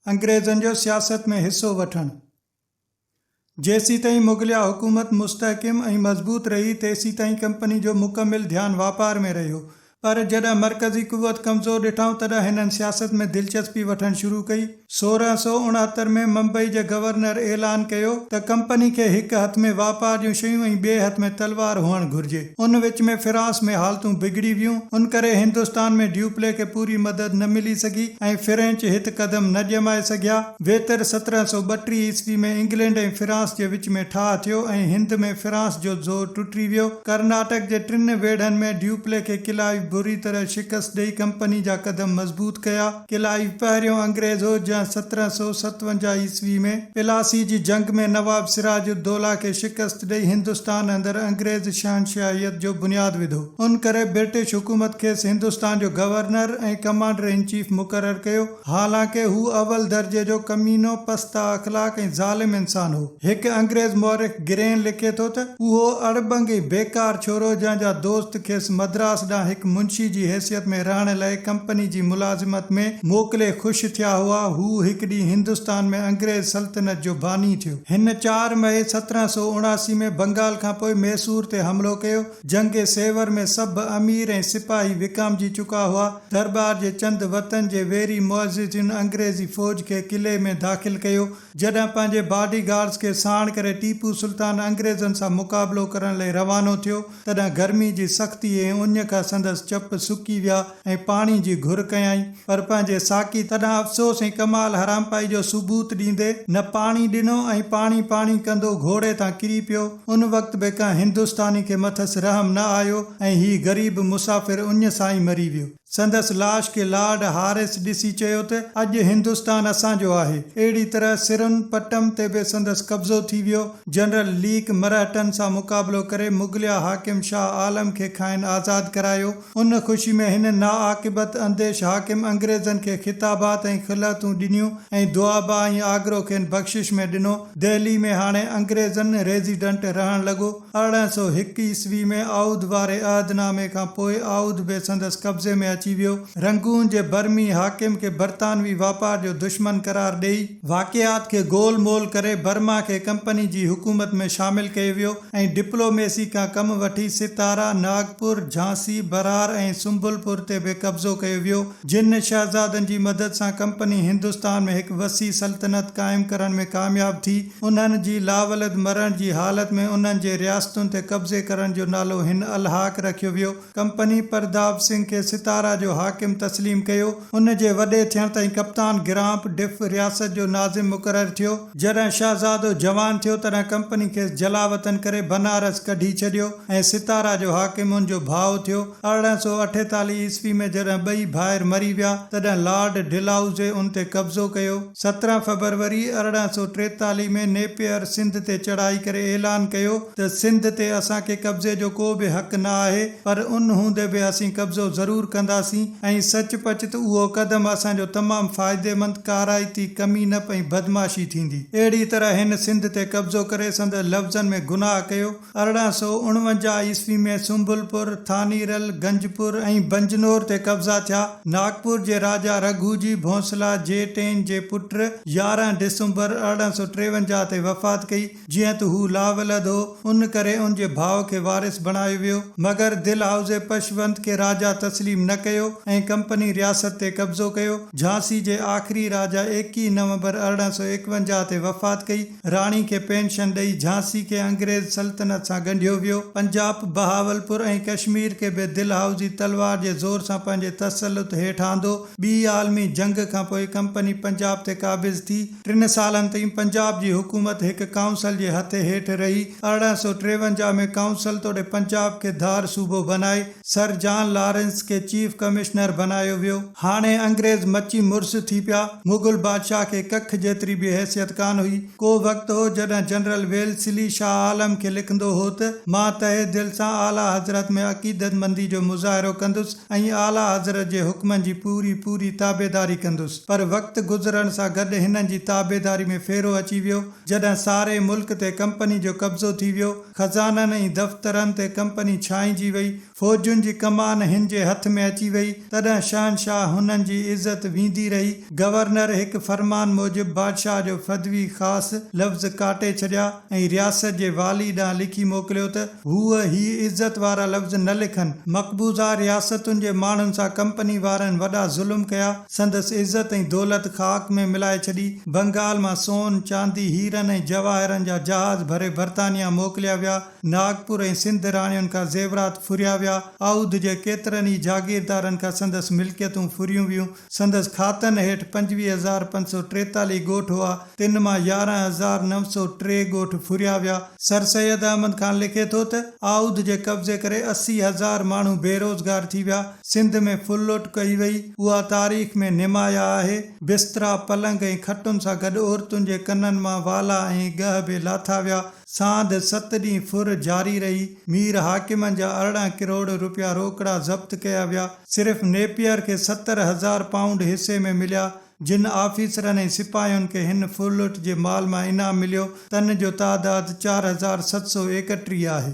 अंग्रेज़नि जो सियासत में हिस्सो वठणु। जेसी ताईं मुग़लिया हुकूमत मुस्तहकिम ऐं मज़बूत रही तेसी ताईं कंपनी जो मुकमिल ध्यानु वापार में रहियो, पर जॾहिं मरकज़ी कुवत कमज़ोर ॾिठऊं तॾहिं हिननि सियासत में दिलचस्पी वठणु शुरू कई। 1669 में मुंबई जे गवर्नर ऐलान कयो त कंपनी खे हिक हथ में वापार जूं शयूं ऐं ॿिए हथ में तलवार हुअणु घुरिजे। उन विच में फिरांस में हालतूं बिगड़ी वियूं। उन करे हिंदुस्तान में ड्यूप्ले खे पूरी मदद न मिली सघी ऐं फ्रेंच हित कदम न ॼमाए सघिया। वेतर 1732 ईस्वी में इंग्लैंड ऐं फिरांस जे विच में ठाह थियो ऐं हिंद में फिरांस जो ज़ोर टुटी वियो। कर्नाटक जे 3 वेढ़नि में ड्यूप्ले खे किलाइव बुरी तरह शिकस्त ॾेई कंपनी जा कदम मज़बूत कया। किलाइव पहिरियों अंग्रेज़ हो जंहिं 1757 ईस्वी में पिलासी जी जंग में नवाब सिराजुद्दौला खे शिकस्त ॾेई हिंदुस्तान अंदर अंग्रेज़ शहनशाहियत जो बुनियाद विधो। उन करे ब्रिटिश हुकूमत खेसि हिंदुस्तान जो गवर्नर ऐं कमांडर इन चीफ मुक़रर कयो। हालांकि हू अवल दर्जे जो कमीनो, पस्ता अखलाक ऐं ज़ालिम इंसान हो। हिकु अंग्रेज़ मौरिख गिरेन लिखे थो त उहो अड़बंग ऐं बेकार छोरो जंहिंजा दोस्त खेसि मद्रास ॾांहुं हिकु मुंशी जी हैसियत में रहण लाइ कंपनी जी मुलाज़िमत में मोकिले ख़ुशि थिया हुआ। हू हिकु ॾींहुं हिंदुस्तान में अंग्रेज़ सल्तनत जो बानी थियो। हिन 4 मई 1779 में बंगाल खां पोइ मैसूर ते हमिलो कयो। जंग सेवर में सभु अमीर ऐं सिपाही विकामजी चुका हुआ। दरबार जे चंद वतन जे वेरी मुअज़्ज़िज़िन अंग्रेज़ी फ़ौज खे किले में दाख़िल कयो। जॾहिं पंहिंजे बॉडी गार्ड्स खे साण करे टीपू सुल्तान अंग्रेज़नि सां मुक़ाबिलो करण लाइ रवानो थियो, तॾहिं गर्मी जी सख़्ती ऐं उञ खां संदसि चप सुकी विया ऐं पाणी जी घुर कयई। पर पंहिंजे साकी तॾहिं अफ़सोस ऐं कमाल हरामपाई जो सबूत ॾींदे न पाणी ॾिनो ऐं पाणी पाणी कंदो घोड़े तां किरी पियो। उन वक़्त बि कंहिं हिंदुस्तानी खे मथसि रहम न आयो ऐं ही ग़रीब मुसाफ़िर उञ सां ई मरी वियो। संदसि लाश खे लॉर्ड हारिस ॾिसी चयो त अॼु हिंदुस्तान असांजो आहे। अहिड़ी तरह सिरुन पट्टम ते बि संदसि कब्ज़ो थी वियो। जनरल लीक मराठनि सां मुक़ाबिलो करे मुग़लिया हाकिम शाह आलम खे खाइनि आज़ादु करायो। उन ख़ुशी में हिन नाआक़िबत अंदेश हाकिम अंग्रेज़नि खे ख़िताबात ऐं ख़िलातूं ॾिनियूं ऐं दुआबा ऐं आगरो खेनि बख़्शिश में ॾिनो। दिल्ली में हाणे अंग्रेज़नि रेजिडेंट रहण लॻो। 1801 ईस्वी में आउद वारे अहदनामे खां पोइ आउद बि संदसि कब्ज़े में अची वियो। रंगून जे बर्मी हाकिम खे बरतानवी वापार जो दुश्मन करार ॾेई वाक़ियात खे गोल मोल करे बर्मा खे कंपनी जी हुकूमत में शामिल कयो वियो ऐं डिप्लोमेसी खां कमु वठी सितारा, नागपुर, झांसी, बरार ऐं सुंबलपुर ते बि कब्ज़ो कयो वियो। जिन शहज़ादनि जी मदद सां कंपनी हिंदुस्तान में हिकु वसी सल्तनत क़ाइमु करण में कामयाब थी, उन्हनि जी लावलद मरण जी हालत में उन्हनि जे रियासतुनि ते कब्ज़े करण जो नालो हिन अलहाक रखियो वियो। कंपनी प्रताप सिंह खे सितारा जो हाकिम तस्लीम कयो। उन जे वॾे थियण ताईं कप्तान ग्राम्प डिफ रियासत जो नाज़िम मुक़रर थियो। जॾहिं शहज़ादो जवान थियो तॾहिं कंपनी खे जलावतन करे बनारस कढी छॾियो ऐं सितारा जो हाकिम उन जो भाउ थियो। 1848 ईस्वी में जॾहिं ॿई भाइर मरी विया तॾहिं लॉर्ड डलहाउज़े उन ते कब्ज़ो कयो। 17 फरवरी 1843 में नेपियर सिंध ते चढ़ाई करे ऐलान कयो त सिंध ते असांखे कब्ज़े जो को बि हक़ न आहे, पर उन हूंदे बि असीं कब्ज़ो ज़रूर कंदासीं ऐं सचपच त उहो कदम असांजो तमामु फ़ाइदेमंद काराइती कमीनप ऐं बदमाशी थींदी। अहिड़ी तरह हिन सिंध ते कब्ज़ो करे संदसि लफ़्ज़नि में गुनाह कयो। 1849 ईस्वी में सुंबलपुर, थानीरल, गंजपुर ऐं बंजनौर ते कब्ज़ा थिया। नागपुर जे राजा रघुजी भोंसला जेटेन जे पुट 11 डिसंबर 1853 ते वफ़ात कई। जीअं त हू लावलद हो, उन करे उन जे भाउ खे वारिस बणायो वियो, मगर दिलहाउज़े पशवंत खे राजा तस्लीम न कयो ऐं कंपनी रियासत ते कब्ज़ो कयो। झांसी जे आख़िरी राजा 21 नवंबर 1851 ते वफ़ात कई। राणी खे पेंशन ॾेई झांसी खे अंग्रेज़ सल्तनत सां ॻंढियो वियो। पंजाब, बहावलपुर ऐं कश्मीर खे बि दिलहाउज़ी तलवार जे ज़ोर सां पंहिंजे तसल्लुत हेठि आंदो। ॿी आलमी जंग खां पोइ कंपनी पंजाब ते क़ाबिज़ थी। 3 सालनि ताईं पंजाब जी हुकूमत हिकु काउंसिल जे हथ हेठि रही। 1853 में काउंसिल तोड़े पंजाब खे धार सूबो बनाए सर जॉन लॉरेंस खे चीफ कमिश्नर बनायो वियो। हाणे अंग्रेज़ मची मुर्स थी पिया। मुग़ल बादशाह खे कख जेतिरी बि हैसियत कान हुई। को वक़्त हो जॾहिं जनरल वेल्सली शाह आलम खे लिखंदो हो त मां तहे दिल सां आला हज़रत में अक़ीदतमंदी जो मुज़ाहिरो कंदुसि ऐं आला हज़रत जे हुक्मनि जी पूरी पूरी ताबेदारी कंदुसि। पर वक़्त गुज़रण सां गॾु हिननि जी ताबेदारी में फेरो अची वियो। जॾहिं सारे मुल्क ते कंपनी जो कब्ज़ो थी वियो, खज़ाननि ऐं दफ़्तरनि ते कंपनी छांइजी वई, फ़ौजुनि जी कमान हिन जे हथ में अची अची वई तॾहिं शहनशाह हुननि जी इज़त वींदी रही। गवर्नर हिकु फरमान मूजिबि बादशाह जो फदवी ख़ासि लफ़्ज़ काटे छॾिया ऐं रियासत जे वाली ॾांहुं लिखी मोकिलियो त हूअ ही इज़त वारा लफ़्ज़ न लिखनि। मक़बूज़ा रियासतुनि जे माण्हुनि सां कंपनी वारनि वॾा ज़ुल्म कया, संदसि इज़त ऐं दौलत ख़ाक में मिलाए छॾी। बंगाल मां सोन चांदी हीरनि ऐं जवाहरनि जा जहाज़ भरे बर्तानिया मोकिलिया विया। नागपुर ऐं सिंध राणियुनि खां ज़ेवरात फुरिया विया। आउद जे केतिरनि ई जागीरदारनि खां संदसि मिल्कियतूं फुरियूं वियूं। संदसि खातनि हेठि 25,543 ॻोठ हुआ, तिन मां 11,903 ॻोठ फुरिया विया। सर सैयद अहमद ख़ान लिखे थो त आउद जे कब्ज़े करे 80,000 माण्हू बेरोज़गार थी विया। सिंध में फुल्लुट कई वई, उहा तारीख़ में निमाया आहे। बिस्तरा पलंग ऐं खटुनि सां गॾु औरतुनि जे कननि मां वाला ऐं ॻह बि लाथा विया। सांध 7 ॾींहं फुर जारी रही। मीर हाकिमनि जा 18 करोड़ रुपया रोकड़ा ज़ब्त कया विया। सिर्फ़ नेपियर खे 70,000 पाउंड हिसे में मिलिया। जिन आफ़ीसरनि ऐं सिपाहियुनि खे हिन फुल्लुट जे माल मां इनाम मिलियो, तन जो तादाद 4,731 आहे।